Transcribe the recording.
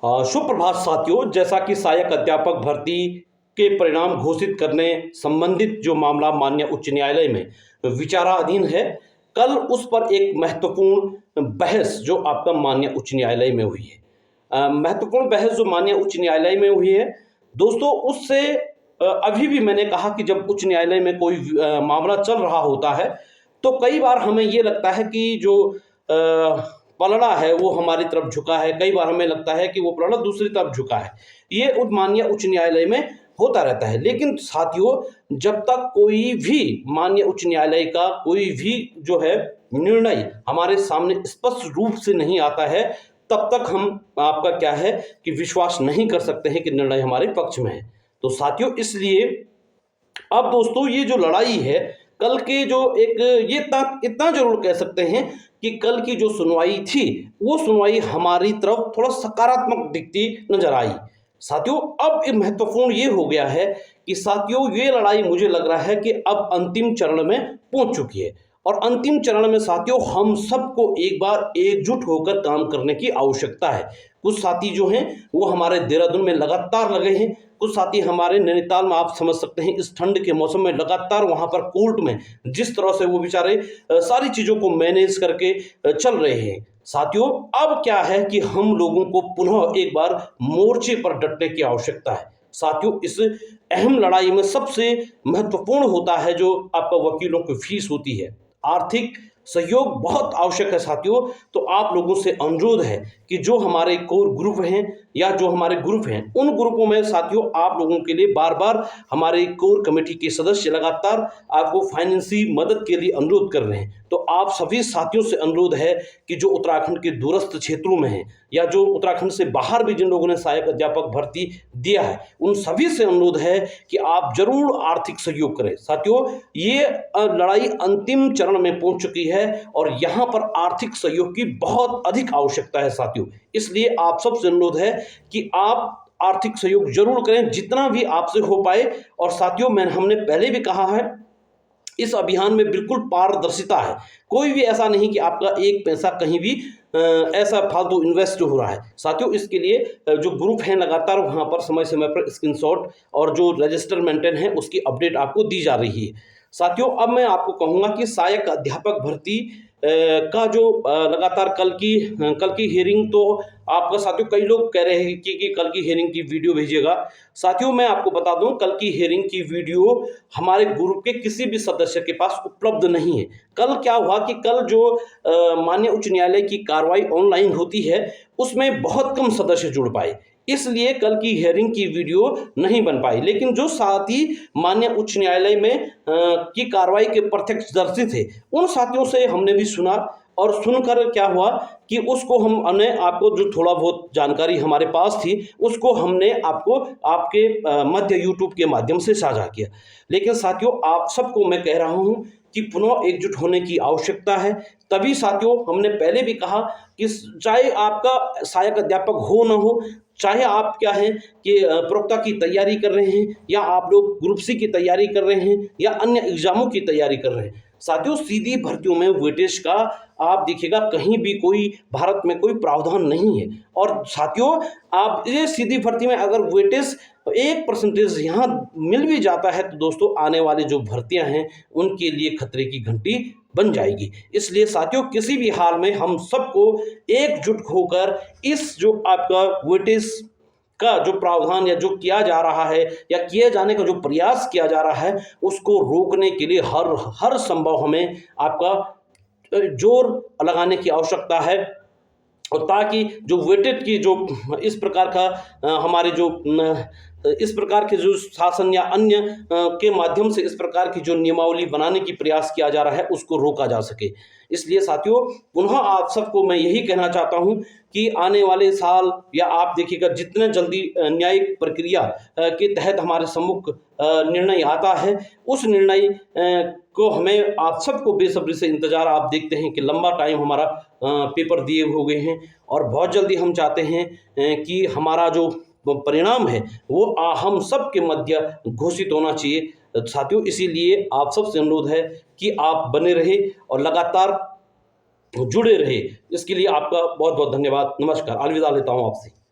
सुप्रभात साथियों। जैसा कि सहायक अध्यापक भर्ती के परिणाम घोषित करने संबंधित जो मामला माननीय उच्च न्यायालय में विचाराधीन है, कल उस पर एक महत्वपूर्ण बहस जो आपका माननीय उच्च न्यायालय में हुई है। महत्वपूर्ण बहस जो माननीय उच्च न्यायालय में हुई है दोस्तों, उससे अभी भी मैंने कहा कि जब उच्च न्यायालय में कोई मामला चल रहा होता है तो कई बार हमें ये लगता है कि जो पलड़ा है वो हमारी तरफ झुका है, कई बार हमें लगता है कि वो पलड़ा दूसरी तरफ झुका है। ये माननीय उच्च न्यायालय में होता रहता है। लेकिन साथियों, जब तक कोई भी माननीय उच्च न्यायालय का कोई भी जो है निर्णय हमारे सामने स्पष्ट रूप से नहीं आता है, तब तक हम आपका क्या है कि विश्वास नहीं कर सकते हैं कि निर्णय हमारे पक्ष में है। तो साथियों, इसलिए अब दोस्तों ये जो लड़ाई है कल के जो एक ये इतना जरूर कह सकते हैं कि कल की जो सुनवाई थी वो सुनवाई हमारी तरफ थोड़ा सकारात्मक दिखती नजर आई। साथियों, अब महत्वपूर्ण ये हो गया है कि साथियों ये लड़ाई मुझे लग रहा है कि अब अंतिम चरण में पहुंच चुकी है और अंतिम चरण में साथियों हम सबको एक बार एकजुट होकर काम करने की आवश्यकता है। कुछ साथी जो हैं वो हमारे देहरादून में लगातार लगे हैं, कुछ साथी हमारे नैनीताल में, आप समझ सकते हैं इस ठंड के मौसम में लगातार वहां पर कोर्ट में जिस तरह से वो बेचारे सारी चीजों को मैनेज करके चल रहे हैं। साथियों, अब क्या है कि हम लोगों को पुनः एक बार मोर्चे पर डटने की आवश्यकता है। साथियों, इस अहम लड़ाई में सबसे महत्वपूर्ण होता है जो आपका वकीलों की फीस होती है। आर्थिक सहयोग बहुत आवश्यक है साथियों। तो आप लोगों से अनुरोध है कि जो हमारे कोर ग्रुप हैं या जो हमारे ग्रुप हैं, उन ग्रुपों में साथियों आप लोगों के लिए बार बार हमारे कोर कमेटी के सदस्य लगातार आपको फाइनेंशियल मदद के लिए अनुरोध कर रहे हैं। तो आप सभी साथियों से अनुरोध है कि जो उत्तराखंड के दूरस्थ क्षेत्रों में हैं या जो उत्तराखंड से बाहर भी जिन लोगों ने सहायक अध्यापक भर्ती दिया है, उन सभी से अनुरोध है कि आप जरूर आर्थिक सहयोग करें। साथियों, ये लड़ाई अंतिम चरण में पहुंच चुकी है और यहां पर आर्थिक सहयोग की बहुत अधिक आवश्यकता है साथियों। इसलिए आप सबसे अनुरोध है कि आप आर्थिक सहयोग जरूर करें जितना भी आपसे हो पाए। और साथियों, हमने पहले भी कहा है, इस अभियान में बिल्कुल पारदर्शिता है। कोई भी ऐसा नहीं कि आपका एक पैसा कहीं भी ऐसा फालतू इन्वेस्ट हो रहा है। साथियों, इसके लिए जो ग्रुप हैं लगातार वहां पर समय समय पर स्क्रीनशॉट और जो रजिस्टर मेंटेन है उसकी अपडेट आपको दी जा रही है। साथियों, अब मैं आपको कहूंगा कि सहायक अध्यापक भर्ती का जो लगातार कल की हियरिंग, तो आपका साथियों कई लोग कह रहे हैं कि कल की हियरिंग की वीडियो भेजिएगा। साथियों, मैं आपको बता दूं, कल की हियरिंग की वीडियो हमारे ग्रुप के किसी भी सदस्य के पास उपलब्ध नहीं है। कल क्या हुआ कि कल जो माननीय उच्च न्यायालय की कार्रवाई ऑनलाइन होती है उसमें बहुत कम सदस्य जुड़ पाए, इसलिए कल की हियरिंग की वीडियो नहीं बन पाई। लेकिन जो साथी माननीय उच्च न्यायालय में की कार्रवाई के प्रत्यक्षदर्शी थे, उन साथियों से हमने भी सुना और सुनकर क्या हुआ कि उसको हमने आपको जो थोड़ा बहुत जानकारी हमारे पास थी उसको हमने आपको आपके मध्य यूट्यूब के माध्यम से साझा किया। लेकिन साथियों, आप सबको मैं कह रहा हूं कि पुनः एकजुट होने की आवश्यकता है। तभी साथियों, हमने पहले भी कहा कि चाहे आपका सहायक अध्यापक हो ना हो, चाहे आप क्या है कि प्रवक्ता की तैयारी कर रहे हैं या आप लोग ग्रुप सी की तैयारी कर रहे हैं या अन्य एग्जामों की तैयारी कर रहे हैं, साथियों सीधी भर्तियों में वेटेज का आप देखिएगा कहीं भी कोई भारत में कोई प्रावधान नहीं है। और साथियों, आप ये सीधी भर्ती में अगर वेटेज 1% यहाँ मिल भी जाता है तो दोस्तों आने वाली जो भर्तियां हैं उनके लिए खतरे की घंटी बन जाएगी। इसलिए साथियों, किसी भी हाल में हम सबको एकजुट होकर इस जो आपका वेटेज का जो प्रावधान या जो किया जा रहा है या किए जाने का जो प्रयास किया जा रहा है उसको रोकने के लिए हर संभव हमें आपका जोर लगाने की आवश्यकता है। और ताकि जो वेटेड की जो इस प्रकार का हमारे जो इस प्रकार के जो शासन या अन्य के माध्यम से इस प्रकार की जो नियमावली बनाने की प्रयास किया जा रहा है उसको रोका जा सके। इसलिए साथियों, पुनः आप सबको मैं यही कहना चाहता हूं कि आने वाले साल या आप देखिएगा जितने जल्दी न्यायिक प्रक्रिया के तहत हमारे सम्मुख निर्णय आता है, उस निर्णय को हमें आप सबको बेसब्री से इंतजार। आप देखते हैं कि लंबा टाइम हमारा पेपर दिए हो गए हैं और बहुत जल्दी हम चाहते हैं कि हमारा जो परिणाम है वो हम सब के मध्य घोषित होना चाहिए। साथियों, इसीलिए आप सबसे अनुरोध है कि आप बने रहे और लगातार जुड़े रहे। इसके लिए आपका बहुत बहुत धन्यवाद। नमस्कार, अलविदा लेता हूं आपसे।